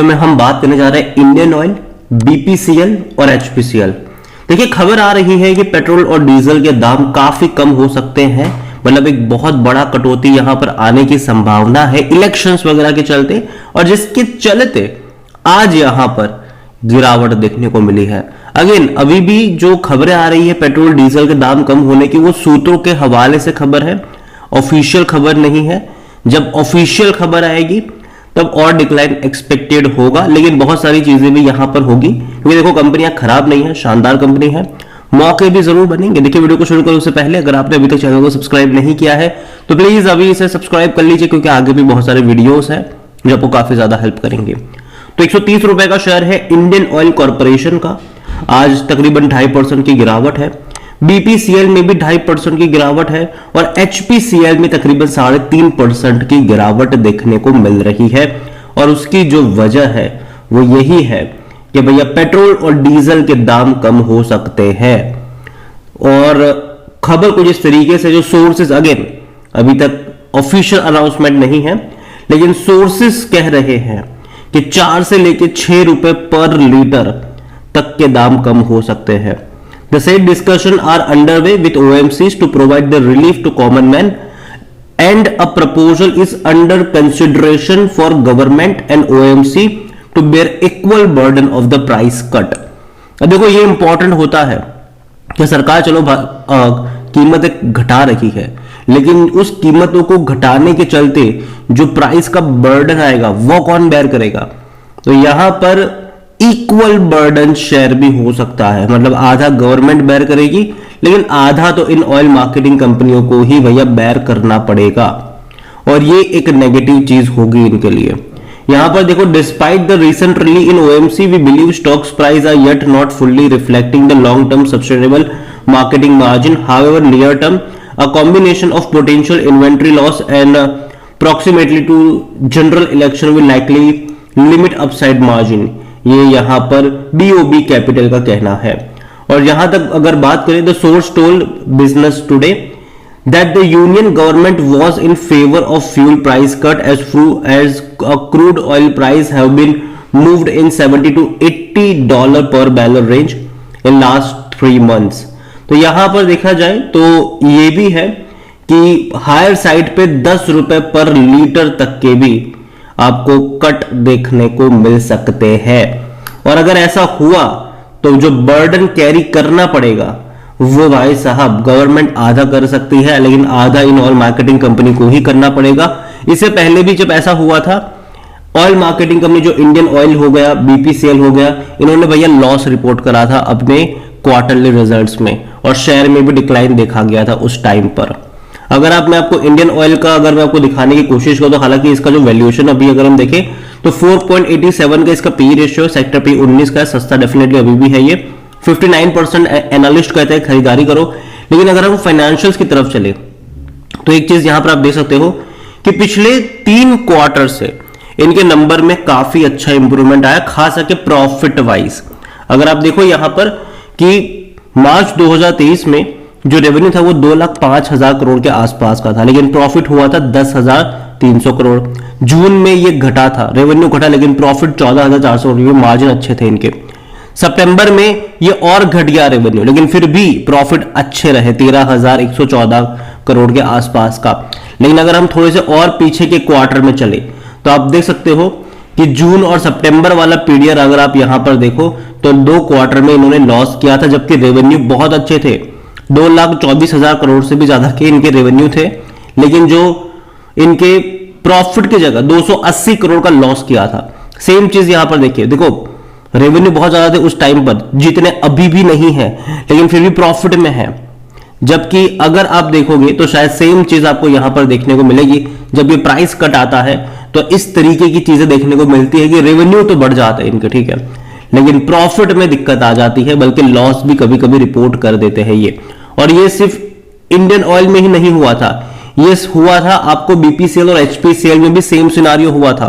Video में हम बात करने जा रहे हैं इंडियन ऑयल, बीपीसीएल और एचपीसीएल। देखिए, खबर आ रही है कि पेट्रोल और डीजल के दाम काफी कम हो सकते हैं, मतलब एक बहुत बड़ा कटौती यहां पर आने की संभावना है इलेक्शंस वगैरह के चलते, और जिसके चलते आज यहां पर गिरावट देखने को मिली है। अगेन अभी भी जो खबरें आ रही है पेट्रोल डीजल के दाम कम होने की, वो सूत्रों के हवाले से खबर है, ऑफिशियल खबर नहीं है। जब ऑफिशियल खबर आएगी तब और डिक्लाइन एक्सपेक्टेड होगा, लेकिन बहुत सारी चीजें भी यहां पर होगी, क्योंकि देखो कंपनियां खराब नहीं है, शानदार कंपनी है, मौके भी जरूर बनेंगे। देखिए, वीडियो को शुरू करो उससे पहले अगर आपने अभी तक चैनल को सब्सक्राइब नहीं किया है तो प्लीज अभी इसे सब्सक्राइब कर लीजिए, क्योंकि आगे भी बहुत सारे वीडियोस हैं जो आपको काफी ज्यादा हेल्प करेंगे। तो 130 रुपए का शेयर है इंडियन ऑयल कॉर्पोरेशन का, आज तकरीबन 2.5% की गिरावट है। बीपीसीएल में भी 2.5% की गिरावट है और एचपीसीएल में तकरीबन 3.5% की गिरावट देखने को मिल रही है। और उसकी जो वजह है वो यही है कि भैया पेट्रोल और डीजल के दाम कम हो सकते हैं। और खबर कुछ इस तरीके से, जो सोर्सेस, अगेन अभी तक ऑफिशियल अनाउंसमेंट नहीं है, लेकिन सोर्सेस कह रहे हैं कि 4 से लेकर 6 रुपए पर लीटर तक के दाम कम हो सकते हैं। The said discussion are underway with OMCs to provide the relief to common man, and a proposal is under consideration for government and OMC to bear equal burden of the price cut. अब देखो, ये important होता है कि सरकार चलो कीमतें घटा रही है, लेकिन उस कीमतों को घटाने के चलते जो प्राइस का बर्डन आएगा वो कौन बेयर करेगा। तो यहां पर इक्वल बर्डन शेयर भी हो सकता है, मतलब आधा गवर्नमेंट बेयर करेगी, लेकिन आधा तो इन ऑयल मार्केटिंग कंपनियों को ही भैया बेयर करना पड़ेगा, और ये एक नेगेटिव चीज होगी इनके लिए। यहां पर देखो, despite the recent rally in OMC we believe stocks price are yet not fully reflecting the long term sustainable marketing margin, however near term a combination of potential inventory loss and proximity to general election will likely limit upside margin, ये यहां पर BOB capital का कहना है। और यहां तक अगर बात करें, the source told business today that the union government was in favor of fuel price cut as crude oil price have been moved in $70 to $80 per barrel range in last 3 months। तो यहां पर देखा जाए तो ये भी है कि हायर साइड पे 10 रुपए पर लीटर तक के भी आपको कट देखने को मिल सकते हैं। और अगर ऐसा हुआ तो जो बर्डन कैरी करना पड़ेगा वो भाई साहब गवर्नमेंट आधा कर सकती है, लेकिन आधा इन ऑयल मार्केटिंग कंपनी को ही करना पड़ेगा। इससे पहले भी जब ऐसा हुआ था, ऑयल मार्केटिंग कंपनी जो इंडियन ऑयल हो गया, बीपीसीएल हो गया, इन्होंने भैया लॉस रिपोर्ट करा था अपने क्वार्टरली रिजल्ट्स में, और शेयर में भी डिक्लाइन देखा गया था उस टाइम पर। अगर मैं आपको इंडियन ऑयल का अगर मैं आपको दिखाने की कोशिश करूं तो हालांकि इसका जो वैल्यूएशन अभी अगर हम देखें तो 4.87 का इसका पी रेशियो, सेक्टर पी 19 का, सस्ता डेफिनेटली अभी भी है ये। 59% एनालिस्ट कहते हैं खरीदारी करो। लेकिन अगर हम फाइनेंशियल्स की तरफ चले तो एक चीज यहां पर आप देख सकते हो कि पिछले 3 क्वार्टर से इनके नंबर में काफी अच्छा इंप्रूवमेंट आया, खास करके प्रॉफिट वाइज। अगर आप देखो यहां पर कि मार्च 2023 में जो रेवेन्यू था वो 2,05,000 करोड़ के आसपास का था, लेकिन प्रॉफिट हुआ था 10,300 करोड़। जून में ये घटा था, रेवेन्यू घटा, लेकिन प्रॉफिट 14,400 करोड़, मार्जिन अच्छे थे इनके। सितंबर में ये और घट गया रेवेन्यू, लेकिन फिर भी प्रॉफिट अच्छे रहे, 13,114 करोड़ के आसपास का। लेकिन अगर हम थोड़े से और पीछे के क्वार्टर में चले तो आप देख सकते हो कि जून और सितंबर वाला पीरियड अगर आप यहां पर देखो तो 2 क्वार्टर में इन्होंने लॉस किया था, जबकि रेवेन्यू बहुत अच्छे थे, 2,24,000 करोड़ से भी ज्यादा के इनके रेवेन्यू थे, लेकिन जो इनके प्रॉफिट की जगह 280 करोड़ का लॉस किया था। सेम चीज यहां पर देखिए, देखो रेवेन्यू बहुत ज्यादा थे उस टाइम पर, जितने अभी भी नहीं है, लेकिन फिर भी प्रॉफिट में है। जबकि अगर आप देखोगे तो शायद सेम चीज आपको यहां पर देखने को मिलेगी। जब ये प्राइस कट आता है तो इस तरीके की चीजें देखने को मिलती है कि रेवेन्यू तो बढ़ जाते हैं इनके, ठीक है, लेकिन प्रॉफिट में दिक्कत आ जाती है, बल्कि लॉस भी कभी कभी रिपोर्ट कर देते हैं ये। और ये सिर्फ इंडियन ऑयल में ही नहीं हुआ था, ये हुआ था आपको बीपीसीएल और एचपीसीएल में भी सेम सिनारियो हुआ था।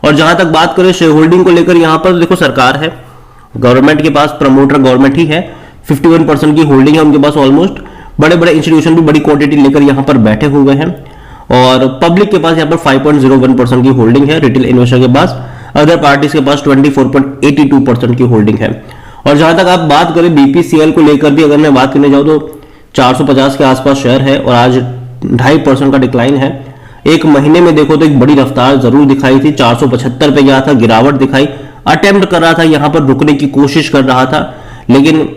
और जहां तक बात करें शेयर होल्डिंग को लेकर, यहां पर देखो सरकार है, गवर्नमेंट के पास प्रमोटर गवर्नमेंट ही है, 51% की होल्डिंग है उनके पास ऑलमोस्ट। बड़े बड़े इंस्टीट्यूशन भी बड़ी क्वांटिटी लेकर यहां पर बैठे हुए हैं, और पब्लिक के पास यहां पर 5.01% की होल्डिंग है रिटेल इन्वेस्टर के पास। अदर पार्टीज के पास 24.82% की होल्डिंग है। और जहां तक आप बात करें बीपीसीएल को लेकर भी अगर मैं बात करने जाऊं तो 450 के आसपास शेयर है और आज 2.5% का डिक्लाइन है। एक महीने में देखो तो एक बड़ी रफ्तार जरूर दिखाई थी, 475 पे गया था, गिरावट दिखाई, अटेम्प्ट कर रहा था यहां पर रुकने की कोशिश कर रहा था, लेकिन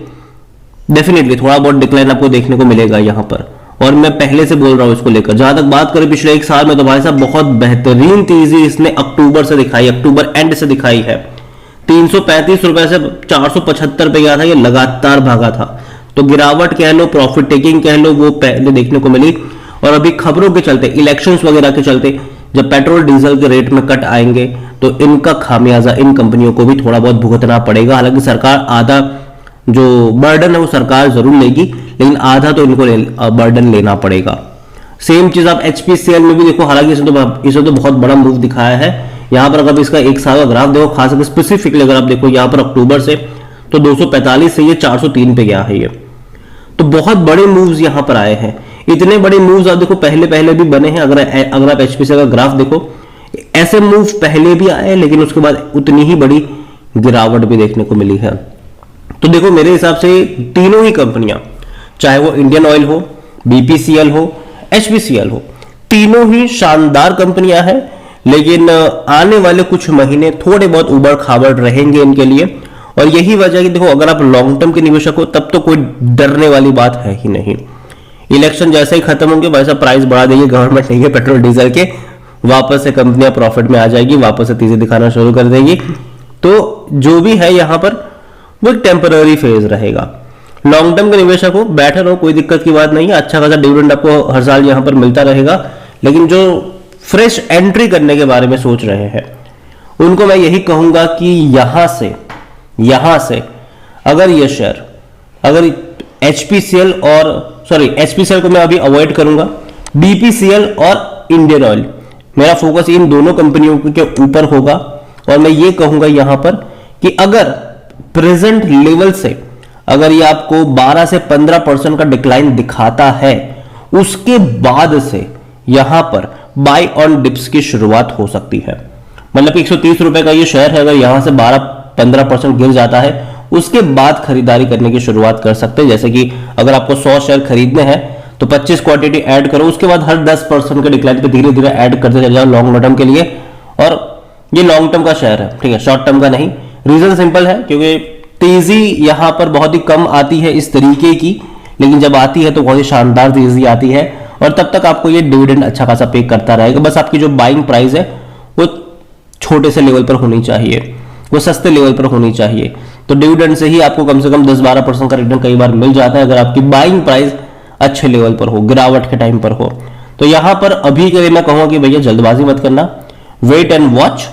डेफिनेटली थोड़ा बहुत डिक्लाइन आपको देखने को मिलेगा यहां पर। और मैं पहले से बोल रहा हूं इसको लेकर। जहां तक बात करें पिछले एक साल में तो भाई साहब बहुत बेहतरीन तेजी इसने अक्टूबर से दिखाई, अक्टूबर एंड से दिखाई है। 335 रुपए से 475 पे गया था, ये लगातार भागा था। तो गिरावट कह लो, प्रॉफिट टेकिंग कह लो, वो पहले देखने को मिली। और अभी खबरों के चलते, इलेक्शंस वगैरह के चलते जब पेट्रोल डीजल के रेट में कट आएंगे तो इनका खामियाजा इन कंपनियों को भी थोड़ा बहुत भुगतना पड़ेगा। हालांकि सरकार आधा जो बर्डन है वो सरकार जरूर लेगी, लेकिन आधा तो इनको बर्डन लेना पड़ेगा। सेम चीज आप एचपीसीएल में भी देखो, हालांकि इसे तो बहुत बड़ा मूव दिखाया है। यहां पर अगर इसका एक साल का ग्राफ देखो, खासकर स्पेसिफिकली अगर आप देखो यहां पर अक्टूबर से, तो 245 से ये 403 पे गया है ये। तो बहुत बड़े मूव्स यहां पर आए हैं। इतने बड़े मूव्स आप देखो पहले भी बने हैं। अगर आप एचपीसीएल का ग्राफ देखो, ऐसे मूव पहले भी आए, लेकिन उसके बाद उतनी ही बड़ी गिरावट भी देखने को मिली है। तो देखो मेरे हिसाब से तीनों ही कंपनियां, चाहे वो इंडियन ऑयल हो, बीपीसीएल हो, एचपीसीएल हो, तीनों ही शानदार कंपनियां हैं। लेकिन आने वाले कुछ महीने थोड़े बहुत उबड़ खाबड़ रहेंगे इनके लिए। और यही वजह है कि देखो अगर आप लॉन्ग टर्म के निवेशक हो तब तो कोई डरने वाली बात है ही नहीं। इलेक्शन जैसे ही खत्म होंगे वैसा प्राइस बढ़ा देगी गवर्नमेंट नहीं है पेट्रोल डीजल के, वापस से कंपनियां प्रॉफिट में आ जाएगी, वापस से तेजी दिखाना शुरू कर देंगी। तो जो भी है यहां पर वो एक टेम्पररी फेज रहेगा। लॉन्ग टर्म के निवेशक हो, बैठे रहो, कोई दिक्कत की बात नहीं है। अच्छा खासा डिविडेंड आपको हर साल यहां पर मिलता रहेगा। लेकिन जो फ्रेश एंट्री करने के बारे में सोच रहे हैं उनको मैं यही कहूंगा कि यहां से अगर ये शेयर, अगर एचपीसीएल को मैं अभी अवॉइड करूंगा, बीपीसीएल और इंडियन ऑयल, मेरा फोकस इन दोनों कंपनियों के ऊपर होगा। और मैं ये कहूंगा यहां पर कि अगर प्रेजेंट लेवल से अगर ये आपको 12 से 15% का डिक्लाइन दिखाता है, उसके बाद से यहां पर बाय ऑन डिप्स की शुरुआत हो सकती है। मतलब 130 रुपए का ये शेयर है, अगर यहां से 12-15% गिर जाता है, उसके बाद खरीदारी करने की शुरुआत कर सकते हैं। जैसे कि अगर आपको 100 शेयर खरीदने हैं तो 25 क्वांटिटी ऐड करो, उसके बाद हर 10% के डिक्लाइन पे धीरे धीरे ऐड करते चले जाओ लॉन्ग टर्म के लिए। और ये लॉन्ग टर्म का शेयर है, ठीक है, शॉर्ट टर्म का नहीं। रीजन सिंपल है, क्योंकि तेजी यहां पर बहुत ही कम आती है इस तरीके की, लेकिन जब आती है तो बहुत ही शानदार तेजी आती है। और तब तक आपको ये डिविडेंड अच्छा खासा पे करता रहेगा। बस आपकी जो बाइंग प्राइस है वो छोटे से लेवल पर होनी चाहिए, वो सस्ते लेवल पर होनी चाहिए। तो डिविडेंड से ही आपको कम से कम 10-12% का रिटर्न कई बार मिल जाता है अगर आपकी बाइंग प्राइस अच्छे लेवल पर हो, गिरावट के टाइम पर हो। तो यहां पर अभी के लिए मैं कहूंगा कि भैया जल्दबाजी मत करना, वेट एंड वॉच।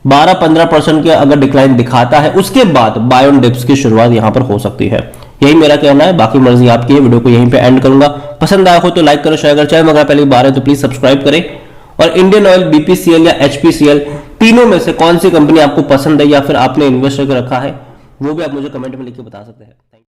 12-15% के अगर डिक्लाइन दिखाता है उसके बाद बाय ऑन डिप्स की शुरुआत यहां पर हो सकती है। यही मेरा कहना है, बाकी मर्जी आपकी है। वीडियो को यहीं पे एंड करूंगा। पसंद आया हो तो लाइक करो, शेयर करो, चैनल में अगर पहली बार है तो प्लीज सब्सक्राइब करें। और इंडियन ऑयल, बीपीसीएल या एचपीसीएल, तीनों में से कौन सी कंपनी आपको पसंद है या फिर आपने इन्वेस्ट करके रखा है, वो भी आप मुझे कमेंट में लिख के बता सकते हैं।